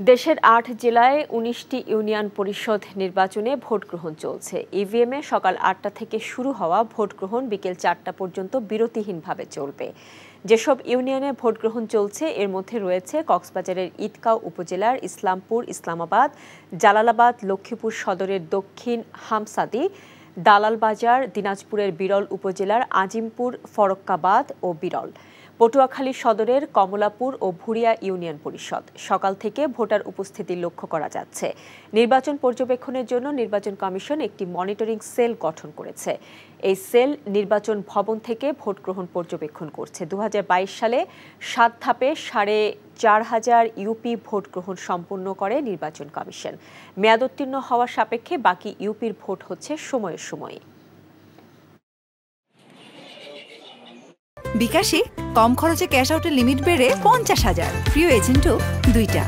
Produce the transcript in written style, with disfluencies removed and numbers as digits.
দেশের ৮ জেলায় ১৯টি ইউনিয়ন পরিষদ নির্বাচনে ভোট গ্রহণ চলছে। ইভিএমে সকাল ৮টা থেকে শুরু হওয়া ভোট গ্রহণ বিকেল ৪টা পর্যন্ত বিরতিহীনভাবে চলবে। যেসব ইউনিয়নে ভোট গ্রহণ চলছে এর মধ্যে রয়েছে কক্সবাজারের ঈদগাঁও উপজেলার ইসলামপুর, ইসলামাবাদ, জালালাবাদ, লক্ষ্মীপুর সদরের দক্ষিণ হামসাদি, দালালবাজার, দিনাজপুরের বিরল উপজেলার আজিমপুর, ফরক্কাবাদ ও বিরল, পটুয়াখালী সদরের কমলাপুর ও ভুরিয়া ইউনিয়ন পরিষদ। সকাল থেকে ভোটার উপস্থিতি লক্ষ্য করা যাচ্ছে। নির্বাচন পর্যবেক্ষণের জন্য নির্বাচন কমিশন একটি মনিটরিং সেল গঠন করেছে। এই সেল নির্বাচন ভবন থেকে ভোট গ্রহণ পর্যবেক্ষণ করছে। ২০২২ সালে ৭ ধাপে ৪,৫০০ ইউপি ভোট গ্রহণ সম্পন্ন করে নির্বাচন কমিশন। মেয়াদোত্তীর্ণ হওয়া সাপেক্ষে বাকি ইউপির ভোট হচ্ছে সময়ে সময়ে। বিকাশে কম খরচে ক্যাশ আউটের লিমিট বেড়ে ৫০,০০০, প্রিয় এজেন্টও ২টা।